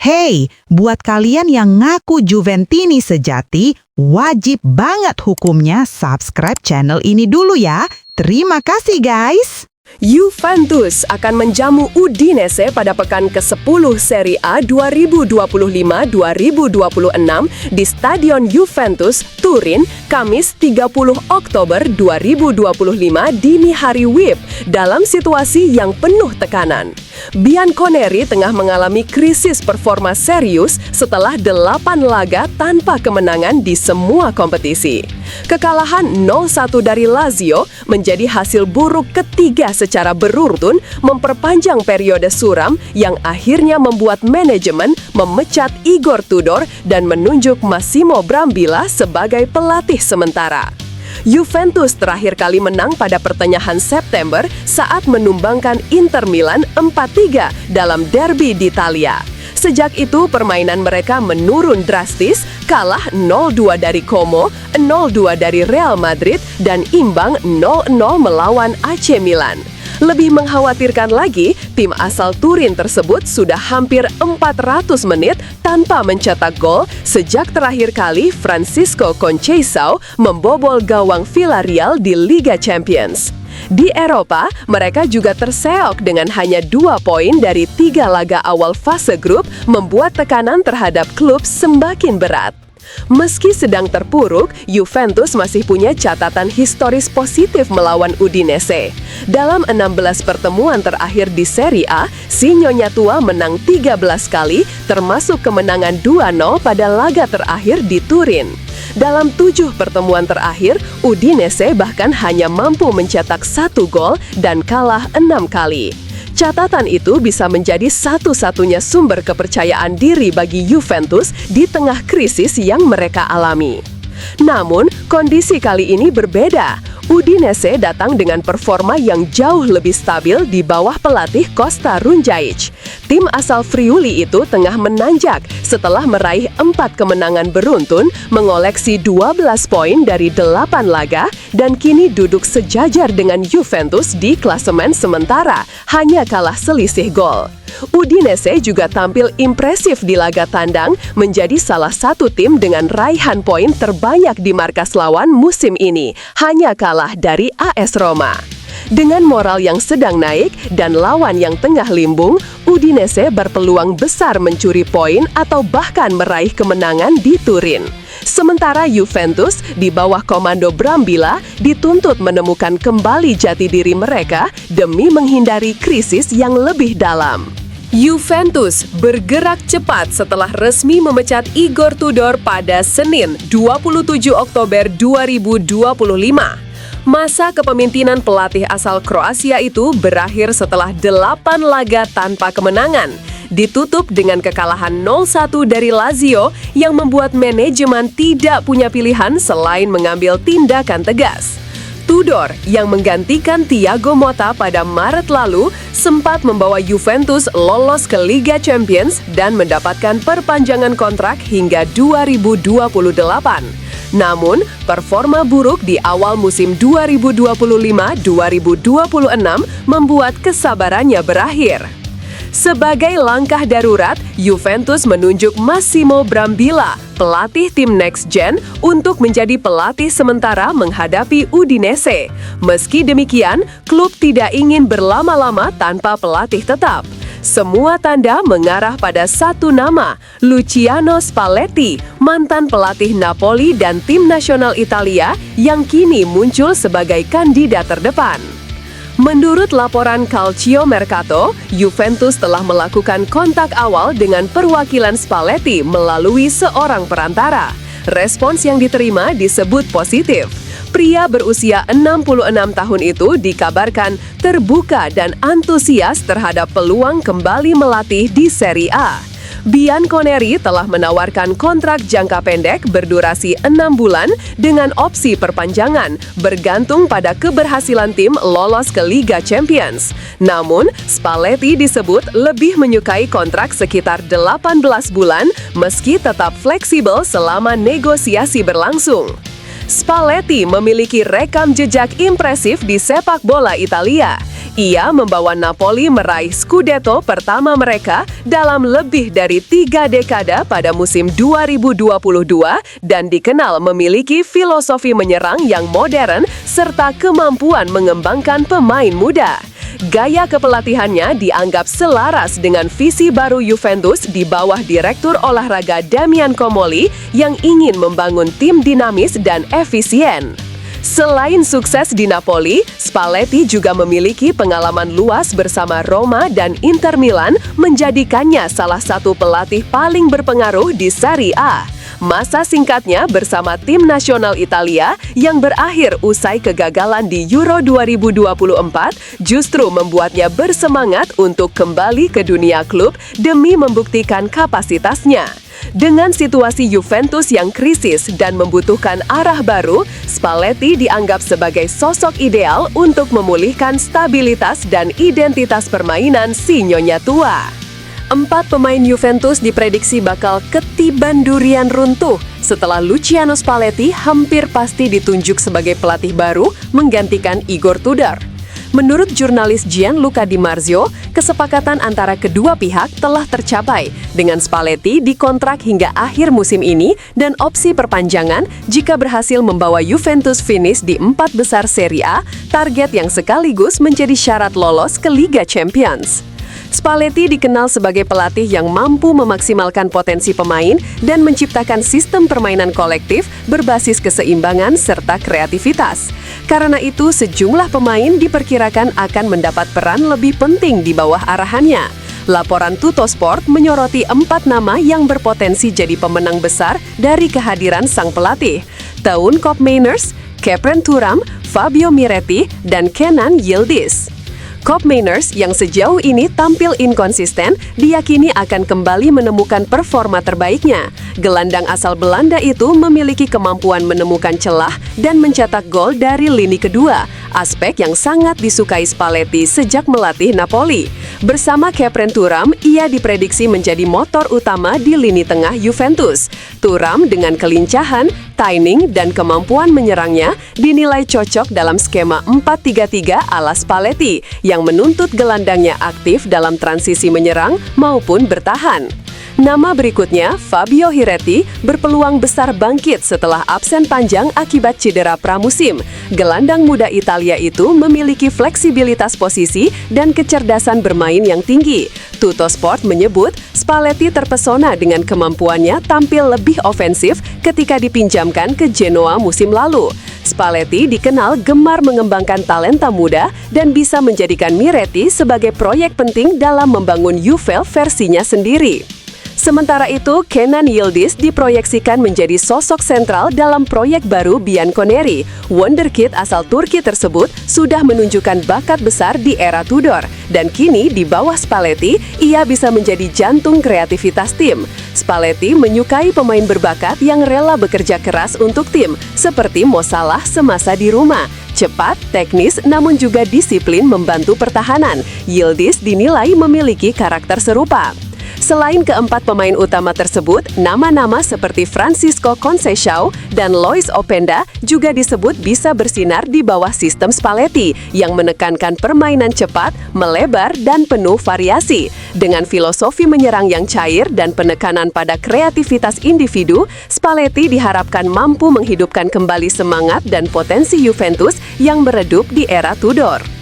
Hey, buat kalian yang ngaku Juventini sejati, wajib banget hukumnya subscribe channel ini dulu ya. Terima kasih guys. Juventus akan menjamu Udinese pada pekan ke-10 Serie A 2025-2026 di Stadion Juventus, Turin, Kamis 30 Oktober 2025 dini hari WIB dalam situasi yang penuh tekanan. Bianconeri tengah mengalami krisis performa serius setelah 8 laga tanpa kemenangan di semua kompetisi. Kekalahan 0-1 dari Lazio menjadi hasil buruk ketiga secara beruntun, memperpanjang periode suram yang akhirnya membuat manajemen memecat Igor Tudor dan menunjuk Massimo Brambilla sebagai pelatih sementara. Juventus terakhir kali menang pada pertengahan September saat menumbangkan Inter Milan 4-3 dalam derby di Italia. Sejak itu permainan mereka menurun drastis, kalah 0-2 dari Como, 0-2 dari Real Madrid, dan imbang 0-0 melawan AC Milan. Lebih mengkhawatirkan lagi, tim asal Turin tersebut sudah hampir 400 menit tanpa mencetak gol sejak terakhir kali Francisco Conceição membobol gawang Villarreal di Liga Champions. Di Eropa, mereka juga terseok dengan hanya 2 poin dari 3 laga awal fase grup, membuat tekanan terhadap klub semakin berat. Meski sedang terpuruk, Juventus masih punya catatan historis positif melawan Udinese. Dalam 16 pertemuan terakhir di Serie A, si Nyonya Tua menang 13 kali, termasuk kemenangan 2-0 pada laga terakhir di Turin. Dalam 7 pertemuan terakhir, Udinese bahkan hanya mampu mencetak 1 gol dan kalah 6 kali. Catatan itu bisa menjadi satu-satunya sumber kepercayaan diri bagi Juventus di tengah krisis yang mereka alami. Namun, kondisi kali ini berbeda. Udinese datang dengan performa yang jauh lebih stabil di bawah pelatih Costa Runjaic. Tim asal Friuli itu tengah menanjak setelah meraih 4 kemenangan beruntun, mengoleksi 12 poin dari 8 laga, dan kini duduk sejajar dengan Juventus di klasemen sementara, hanya kalah selisih gol. Udinese juga tampil impresif di laga tandang, menjadi salah satu tim dengan raihan poin terbanyak di markas lawan musim ini, hanya kalah dari AS Roma. Dengan moral yang sedang naik dan lawan yang tengah limbung, Udinese berpeluang besar mencuri poin atau bahkan meraih kemenangan di Turin. Sementara Juventus di bawah komando Brambilla dituntut menemukan kembali jati diri mereka demi menghindari krisis yang lebih dalam. Juventus bergerak cepat setelah resmi memecat Igor Tudor pada Senin 27 Oktober 2025. Masa kepemimpinan pelatih asal Kroasia itu berakhir setelah 8 laga tanpa kemenangan, ditutup dengan kekalahan 0-1 dari Lazio yang membuat manajemen tidak punya pilihan selain mengambil tindakan tegas. Tudor yang menggantikan Thiago Motta pada Maret lalu sempat membawa Juventus lolos ke Liga Champions dan mendapatkan perpanjangan kontrak hingga 2028. Namun, performa buruk di awal musim 2025-2026 membuat kesabarannya berakhir. Sebagai langkah darurat, Juventus menunjuk Massimo Brambilla, pelatih tim Next Gen, untuk menjadi pelatih sementara menghadapi Udinese. Meski demikian, klub tidak ingin berlama-lama tanpa pelatih tetap. Semua tanda mengarah pada satu nama, Luciano Spalletti, mantan pelatih Napoli dan tim nasional Italia yang kini muncul sebagai kandidat terdepan. Menurut laporan Calcio Mercato, Juventus telah melakukan kontak awal dengan perwakilan Spalletti melalui seorang perantara. Respons yang diterima disebut positif. Pria berusia 66 tahun itu dikabarkan terbuka dan antusias terhadap peluang kembali melatih di Serie A. Bianconeri telah menawarkan kontrak jangka pendek berdurasi 6 bulan dengan opsi perpanjangan, bergantung pada keberhasilan tim lolos ke Liga Champions. Namun, Spalletti disebut lebih menyukai kontrak sekitar 18 bulan meski tetap fleksibel selama negosiasi berlangsung. Spalletti memiliki rekam jejak impresif di sepak bola Italia. Ia membawa Napoli meraih Scudetto pertama mereka dalam lebih dari 3 dekade pada musim 2022 dan dikenal memiliki filosofi menyerang yang modern serta kemampuan mengembangkan pemain muda. Gaya kepelatihannya dianggap selaras dengan visi baru Juventus di bawah Direktur Olahraga Damian Comoli yang ingin membangun tim dinamis dan efisien. Selain sukses di Napoli, Spalletti juga memiliki pengalaman luas bersama Roma dan Inter Milan, menjadikannya salah satu pelatih paling berpengaruh di Serie A. Masa singkatnya bersama tim nasional Italia yang berakhir usai kegagalan di Euro 2024 justru membuatnya bersemangat untuk kembali ke dunia klub demi membuktikan kapasitasnya. Dengan situasi Juventus yang krisis dan membutuhkan arah baru, Spalletti dianggap sebagai sosok ideal untuk memulihkan stabilitas dan identitas permainan si nyonya tua. 4 pemain Juventus diprediksi bakal ketiban durian runtuh setelah Luciano Spalletti hampir pasti ditunjuk sebagai pelatih baru menggantikan Igor Tudor. Menurut jurnalis Gianluca Di Marzio, kesepakatan antara kedua pihak telah tercapai dengan Spalletti dikontrak hingga akhir musim ini dan opsi perpanjangan jika berhasil membawa Juventus finish di 4 besar Serie A, target yang sekaligus menjadi syarat lolos ke Liga Champions. Spalletti dikenal sebagai pelatih yang mampu memaksimalkan potensi pemain dan menciptakan sistem permainan kolektif berbasis keseimbangan serta kreativitas. Karena itu, sejumlah pemain diperkirakan akan mendapat peran lebih penting di bawah arahannya. Laporan Tuttosport menyoroti 4 nama yang berpotensi jadi pemenang besar dari kehadiran sang pelatih. Teun Koopmeiners, Khéphren Thuram, Fabio Miretti, dan Kenan Yildiz. Koopmeiners yang sejauh ini tampil inkonsisten diyakini akan kembali menemukan performa terbaiknya. Gelandang asal Belanda itu memiliki kemampuan menemukan celah dan mencetak gol dari lini kedua, aspek yang sangat disukai Spalletti sejak melatih Napoli. Bersama Khéphren Thuram, ia diprediksi menjadi motor utama di lini tengah Juventus. Thuram dengan kelincahan, timing, dan kemampuan menyerangnya dinilai cocok dalam skema 4-3-3 ala Spalletti yang menuntut gelandangnya aktif dalam transisi menyerang maupun bertahan. Nama berikutnya, Fabio Miretti, berpeluang besar bangkit setelah absen panjang akibat cedera pramusim. Gelandang muda Italia itu memiliki fleksibilitas posisi dan kecerdasan bermain yang tinggi. Tuttosport menyebut Spalletti terpesona dengan kemampuannya tampil lebih ofensif ketika dipinjamkan ke Genoa musim lalu. Spalletti dikenal gemar mengembangkan talenta muda dan bisa menjadikan Miretti sebagai proyek penting dalam membangun Juve versinya sendiri. Sementara itu, Kenan Yildiz diproyeksikan menjadi sosok sentral dalam proyek baru Bianconeri. Wonderkid asal Turki tersebut sudah menunjukkan bakat besar di era Tudor, dan kini di bawah Spalletti, ia bisa menjadi jantung kreativitas tim. Spalletti menyukai pemain berbakat yang rela bekerja keras untuk tim, seperti Mo Salah semasa di Roma. Cepat, teknis, namun juga disiplin membantu pertahanan. Yildiz dinilai memiliki karakter serupa. Selain keempat pemain utama tersebut, nama-nama seperti Francisco Conceição dan Lois Openda juga disebut bisa bersinar di bawah sistem Spalletti yang menekankan permainan cepat, melebar, dan penuh variasi. Dengan filosofi menyerang yang cair dan penekanan pada kreativitas individu, Spalletti diharapkan mampu menghidupkan kembali semangat dan potensi Juventus yang meredup di era Tudor.